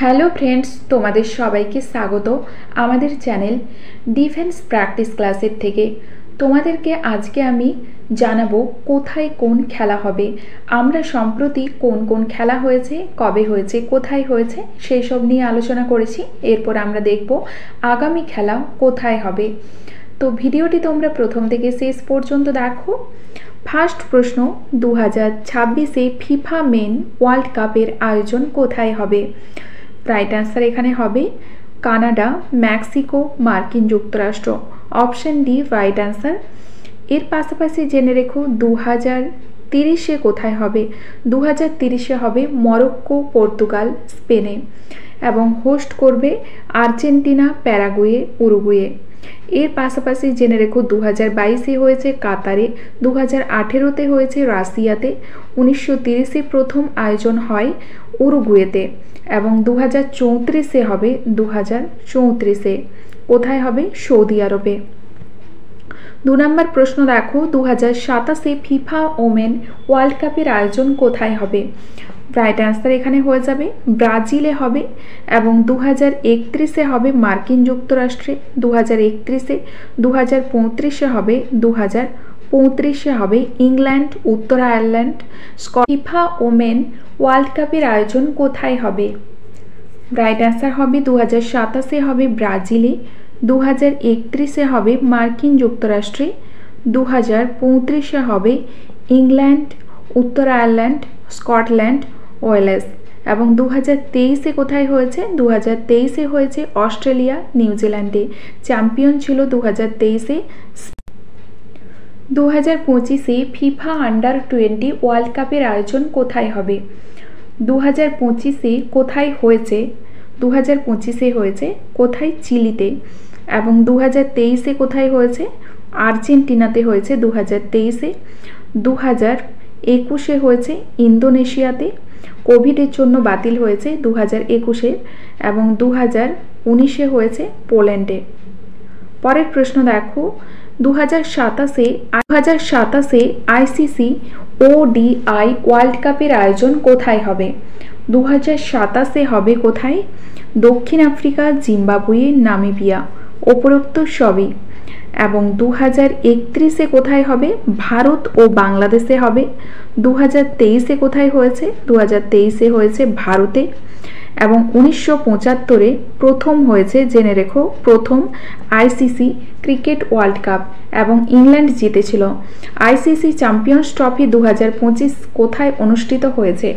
Hello friends, তোমাদের সবাইকে স্বাগত আমাদের চ্যানেল ডিফেন্স প্র্যাকটিস ক্লাসের থেকে। তোমাদেরকে আজকে আমি জানাবো কোথায় কোন খেলা হবে। আমরা সম্প্রতি কোন কোন খেলা হয়েছে, কবে হয়েছে, কোথায় হয়েছে সেই সব নিয়ে আলোচনা করেছি। এরপর আমরা দেখব আগামী খেলা কোথায় হবে। তো ভিডিওটি তোমরা প্রথম থেকে শেষ পর্যন্ত দেখো। ফার্স্ট প্রশ্ন, 2026-এ ফিফা মেন ওয়ার্ল্ড কাপের আয়োজন কোথায় হবে? রাইট অ্যান্সার এখানে হবে কানাডা, মেক্সিকো, মার্কিন যুক্তরাষ্ট্র। Option D right answer. এর পাশাপাশি জেনে রেখো 2030-এ কোথায় হবে? 2030-এ হবে মরক্কো, পর্তুগাল, স্পেনে, এবং হোস্ট করবে আর্জেন্টিনা, প্যারাগুয়ে, উরুগুয়ে। এর পাশাপাশি জেনে রেখো 2022-এ হয়েছে কাতারে, 2018-তে হয়েছে রাশিয়াতে, 1930-এ প্রথম আয়োজন হয় উরুগুয়েতে, এবং 2034-এ হবে 2034-এ। কোথায় হবে? সৌদি আরবে। 2 নম্বর প্রশ্ন দেখো, 2027-এ ফিফা ওমেন ওয়ার্ল্ড কাপের আয়োজন কোথায় হবে? রাইট অ্যান্সার এখানে হয়ে যাবে ব্রাজিলে হবে, এবং 2031-এ হবে মার্কিন যুক্তরাষ্ট্রে, 2031-এ, 2035-এ হবে, 2035-এ হবে ইংল্যান্ড, উত্তর আয়ারল্যান্ড। ফিফা ওমেন ওয়ার্ল্ড কাপের আয়োজন কোথায় হবে? রাইট অ্যান্সার হবে 2027-এ হবে ব্রাজিলে, 2031-এ হবে মার্কিন যুক্তরাষ্ট্রে, 2035-এ হবে ইংল্যান্ড, উত্তর আয়ারল্যান্ড, স্কটল্যান্ড, ওয়েলস, এবং 2023-এ কোথায় হয়েছে? 2023-এ হয়েছে অস্ট্রেলিয়া, নিউজিল্যান্ডে। চ্যাম্পিয়ন ছিল 2023-এ। 2025-এ ফিফা আন্ডার-20 ওয়ার্ল্ড কাপের আয়োজন কোথায় হবে? 2025-এ কোথায় হয়েছে? 2025-এ হয়েছে কোথায়? চিলিতে। এবং 2023-এ কোথায় হয়েছে? আর্জেন্টিনাতে হয়েছে 2023-এ। 2021-এ হয়েছে ইন্দোনেশিয়াতে, কোভিডের জন্য বাতিল হয়েছে 2021-এ, এবং 2019-এ হয়েছে পোল্যান্ডে। পরের প্রশ্ন দেখো, 2027-এ আইসিসি ওডিআই ওয়ার্ল্ড কাপের আয়োজন কোথায় হবে? 2027-এ হবে কোথায়? দক্ষিণ আফ্রিকা, জিম্বাবুয়ে, নামিবিয়া। উপরোক্ত সবই। এবং 2031-এ কোথায় হবে? ভারত ও বাংলাদেশে হবে। 2023-এ কোথায় হয়েছে? 2023-এ হয়েছে ভারতে। এবং 1975-এ প্রথম হয়েছে, জেনে রেখো, প্রথম আইসিসি ক্রিকেট ওয়ার্ল্ড কাপ, এবং ইংল্যান্ড জিতেছিল। আইসিসি চ্যাম্পিয়ন্স ট্রফি 2025 কোথায় অনুষ্ঠিত হয়েছে?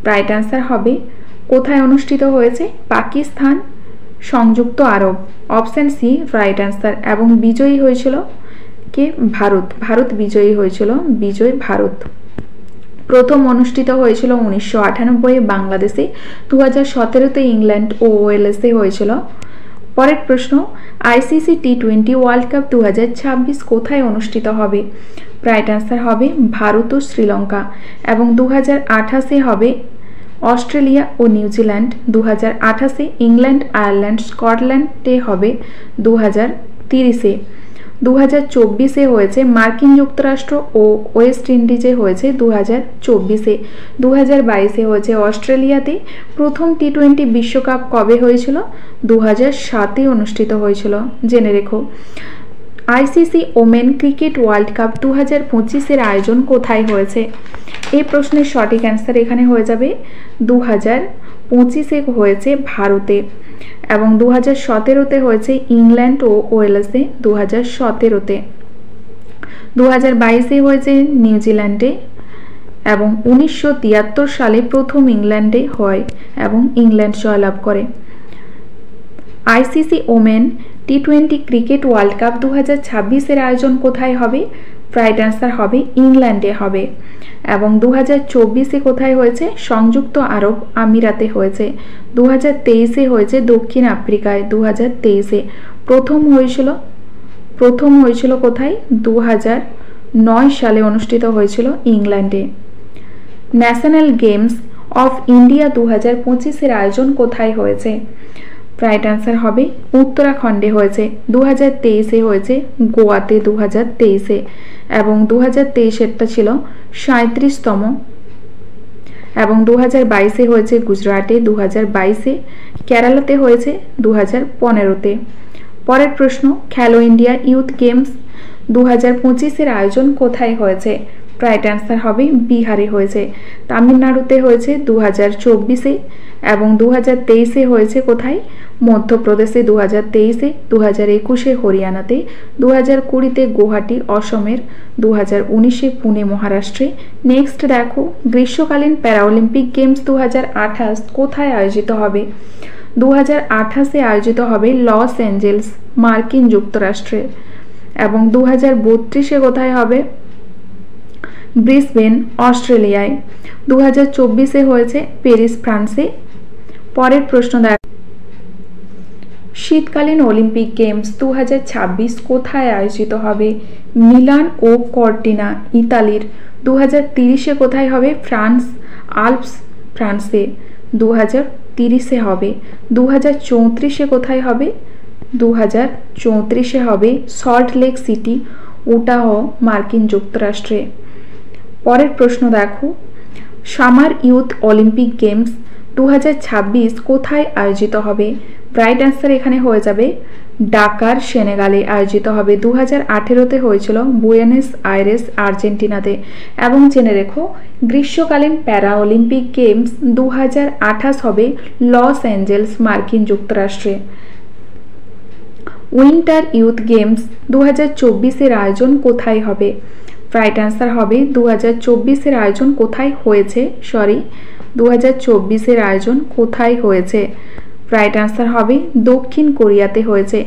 রাইট অ্যান্সার হবে কোথায় অনুষ্ঠিত হয়েছে? পাকিস্তান, সংযুক্ত আরব। Option C right answer. এবং বিজয়ী হয়েছিল কে? ভারত। ভারত বিজয়ী হয়েছিল। বিজয় ভারত। প্রথম অনুষ্ঠিত হয়েছিল 1998-এ বাংলাদেশে, 2017-তে ইংল্যান্ড ও ওয়েলসে হয়েছিল। পরের প্রশ্ন, আইসিসি টি20 ওয়ার্ল্ড কাপ 2026 কোথায় অনুষ্ঠিত হবে? রাইট অ্যান্সার হবে ভারত ও শ্রীলঙ্কা। এবং 2028-এ হবে অস্ট্রেলিয়া ও নিউজিল্যান্ড, 2028-এ ইংল্যান্ড, আয়ারল্যান্ড, স্কটল্যান্ডে হবে 2030-এ। 2024-এ হয়েছে মার্কিন যুক্তরাষ্ট্র ও ওয়েস্ট ইন্ডিজে হয়েছে 2024-এ। 2022-এ হয়েছে অস্ট্রেলিয়াতে। প্রথম টি20 বিশ্বকাপ কবে হয়েছিল? 2007-এ অনুষ্ঠিত হয়েছিল, জেনে রেখো। ICC women cricket world cup 2025-এর আয়োজন কোথায় হয়েছে? এই প্রশ্নের সঠিক অ্যান্সার এখানে হয়ে যাবে 2025-এ হয়েছে ভারতে, এবং 2017-তে হয়েছে ইংল্যান্ড ও ওয়েলসে। 2017-তে 2022-এ হয়েছে নিউজিল্যান্ডে, এবং 1973 সালে প্রথম ইংল্যান্ডে হয়, এবং ইংল্যান্ড জয়লাভ করে। আইসিসি ওমেন টি20 ক্রিকেট ওয়ার্ল্ড কাপ 2026-এর আয়োজন কোথায় হবে? রাইট অ্যান্সার হবে ইংল্যান্ডে হবে। এবং 2024-এ কোথায় হয়েছে? সংযুক্ত আরব আমিরাতে হয়েছে। 2023-এ হয়েছে দক্ষিণ আফ্রিকায়। 2023-এ প্রথম হয়েছিল কোথায়? 2009 সালে অনুষ্ঠিত হয়েছিল ইংল্যান্ডে। ন্যাশনাল গেমস অফ ইন্ডিয়া 2025-এর আয়োজন কোথায় হয়েছে? রাইট অ্যান্সার হবে উত্তরাখণ্ডে হয়েছে। 2023-এ হয়েছে গোয়াতে, 2023-এ, এবং 2023-এরটা ছিল 37তম। এবং 2022-এ হয়েছে গুজরাটে, 2022-এ কেরালাতে হয়েছে, 2015-তে। পরের প্রশ্ন, খেলো ইন্ডিয়া ইউথ গেমস 2025-এর আয়োজন কোথায় হয়েছে? রাইট অ্যান্সার হবে বিহারে হয়েছে। তামিলনাড়ুতে হয়েছে 2024-এ এবং 2023-এ হয়েছে কোথায়? মধ্যপ্রদেশে 2023-এ, 2021-এ হরিয়ানাতে, 2020-তে গুয়াহাটি অসমের, 2019-এ পুনে মহারাষ্ট্রে। নেক্সট দেখো, গ্রীষ্মকালীন প্যারাঅলিম্পিক গেমস 2028 কোথায় আয়োজিত হবে? 2028-এ আয়োজিত হবে লস অ্যাঞ্জেলস, মার্কিন যুক্তরাষ্ট্রে। এবং 2032-এ কোথায় হবে? ব্রিসবেন, অস্ট্রেলিয়ায়। 2024-এ হয়েছে প্যারিস, ফ্রান্সে। পরের প্রশ্ন দেখ, শীতকালীন অলিম্পিক গেমস 2026 কোথায় আয়োজিত হবে? মিলান ও কর্টিনা, ইতালির। 2030-এ কোথায় হবে? ফ্রান্স, আল্পস, ফ্রান্সে। 2030-এ হবে। 2034-এ কোথায় হবে? 2034-এ হবে সল্ট লেক সিটি, উটাহ, মার্কিন যুক্তরাষ্ট্রে। পরের প্রশ্ন দেখো, সামার ইউথ অলিম্পিক গেমস 2026 কোথায় আয়োজিত হবে? রাইট অ্যান্সার এখানে হয়ে যাবে ডাকার, সেনেগালে আয়োজিত হবে। 2018-তে হয়েছিল বুয়েনোস আইরেস, আর্জেন্টিনাতে। এবং জেনে রেখো, গ্রীষ্মকালীন প্যারা অলিম্পিক গেমস 2028 হবে লস অ্যাঞ্জেলস, মার্কিন যুক্তরাষ্ট্রে। উইন্টার ইউথ গেমস 2024-এর আয়োজন কোথায় হবে? রাইট অ্যান্সার হবে 2024-এর আয়োজন কোথায় হয়েছে, 2024-এর আয়োজন কোথায় হয়েছে? রাইট অ্যান্সার হবে দক্ষিণ কোরিয়াতে হয়েছে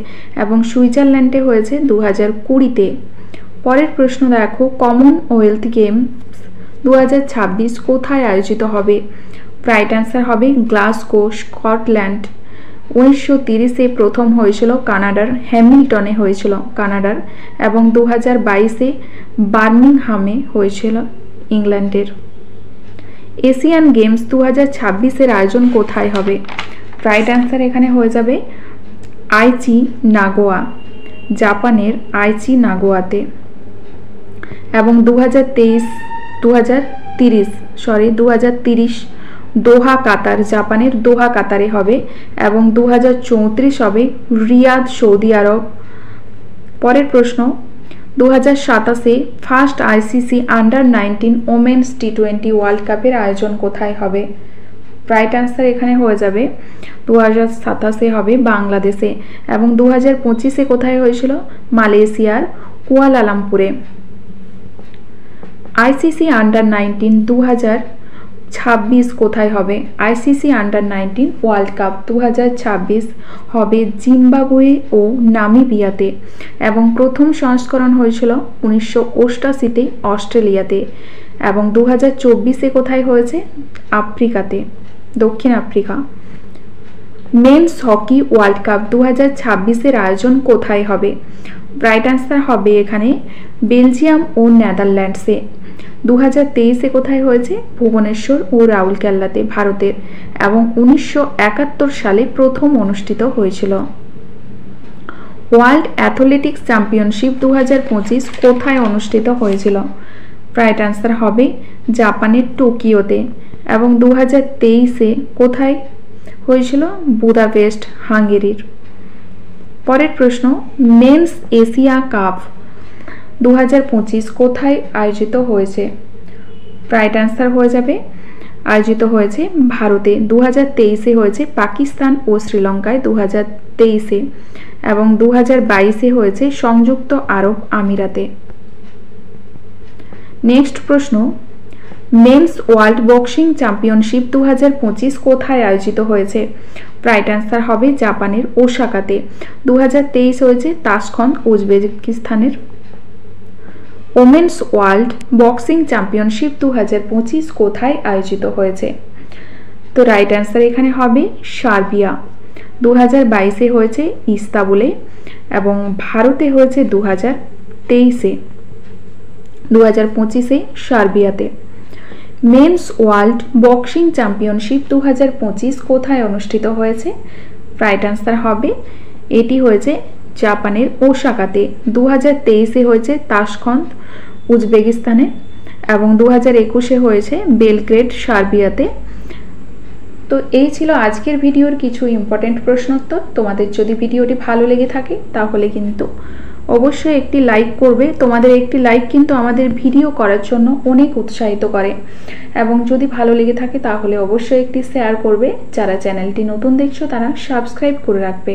এবং সুইজারল্যান্ডে হয়েছে 2020-তে। পরের প্রশ্ন দেখো, কমনওয়েলথ গেমস 2026 কোথায় আয়োজিত হবে? রাইট অ্যান্সার হবে গ্লাসগো, স্কটল্যান্ড। 1930-এ প্রথম হয়েছিল কানাডার হ্যামিল্টনে হয়েছিল, কানাডার। এবং 2022-এ বার্মিংহামে হয়েছিল, ইংল্যান্ডের। এশিয়ান গেমস 2026-এর আয়োজন কোথায় হবে? রাইট অ্যান্সার এখানে হয়ে যাবে আইচি নাগোয়া, জাপানের আইচি নাগোয়াতে। এবং 2030 দোহা, কাতার, জাপানের দোহা, কাতারে হবে। এবং 2034 হবে রিয়াদ, সৌদি আরব। পরের প্রশ্ন, 2027-এ ফার্স্ট আইসিসি আন্ডার-19 ওমেন্স টি20 ওয়ার্ল্ড কাপের আয়োজন কোথায় হবে? রাইট অ্যান্সার এখানে হয়ে যাবে 2027-এ হবে বাংলাদেশে। এবং 2025-এ কোথায় হয়েছিল? মালয়েশিয়ার কুয়ালালামপুরে। আইসিসি আন্ডার-19 2026 কোথায় হবে? আইসিসি আন্ডার-19 ওয়ার্ল্ড কাপ 2026 হবে জিম্বাবুয়ে ও নামিবিয়াতে। এবং প্রথম সংস্করণ হয়েছিল 1988-তে অস্ট্রেলিয়াতে। এবং 2024-এ কোথায় হয়েছে? আফ্রিকাতে, দক্ষিণ Africa. Men's hockey world cup 2026-এর আয়োজন কোথায় হবে? রাইট অ্যান্সার হবে এখানে বেলজিয়াম ও নেদারল্যান্ডসে। 2023-এ কোথায় হয়েছে? ভুবনেশ্বর ও রাউরকেল্লাতে, ভারতের। এবং 1971 সালে প্রথম অনুষ্ঠিত হয়েছিল। ওয়ার্ল্ড অ্যাথলেটিক্স চ্যাম্পিয়নশিপ 2025 কোথায় অনুষ্ঠিত হয়েছিল? রাইট অ্যান্সার হবে জাপানের টোকিওতে। এবং 2023-এ কোথায় হয়েছিল? বুদাপেস্ট, হাঙ্গেরির। পরের প্রশ্ন, মেন্স এশিয়া কাপ 2025 কোথায় আয়োজিত হয়েছে? রাইট অ্যান্সার হয়ে যাবে আয়োজিত হয়েছে ভারতে। 2023-এ হয়েছে পাকিস্তান ও শ্রীলঙ্কায়, 2023-এ। এবং 2022-এ হয়েছে সংযুক্ত আরব আমিরাতে। নেক্সট প্রশ্ন, মেন্স ওয়ার্ল্ড বক্সিং চ্যাম্পিয়নশিপ 2025 কোথায় আয়োজিত হয়েছে? রাইট অ্যান্সার হবে জাপানের ওসাকাতে। 2023 হয়েছে তাশখন্দ, উজবেকিস্তানের। ওমেন্স ওয়ার্ল্ড বক্সিং চ্যাম্পিয়নশিপ 2025 কোথায় আয়োজিত হয়েছে? তো রাইট অ্যান্সার এখানে হবে সার্বিয়া। 2022-এ হয়েছে ইস্তাম্বুলে এবং ভারতে হয়েছে 2023-এ। 2025-এ সার্বিয়াতে। মেন্স ওয়ার্ল্ড বক্সিং চ্যাম্পিয়নশিপ 2025 কোথায় অনুষ্ঠিত হয়েছে? রাইট অ্যান্সার হবে এটি হয়েছে জাপানের ওসাকাতে। 2023-এ হয়েছে তাশখন্দ, উজবেকিস্তানে। এবং 2021-এ হয়েছে বেলগ্রেড সার্বিয়াতে। তো এই ছিল আজকের ভিডিওর কিছু ইম্পর্টেন্ট প্রশ্নোত্তর। তোমাদের যদি ভিডিওটি ভালো লেগে থাকে তাহলে কিন্তু অবশ্যই একটি লাইক করবে। তোমাদের একটি লাইক কিন্তু আমাদের ভিডিও করার জন্য অনেক উৎসাহিত করে, এবং যদি ভালো লেগে থাকে তাহলে অবশ্যই একটি শেয়ার করবে। যারা চ্যানেলটি নতুন দেখছো তারা সাবস্ক্রাইব করে রাখবে।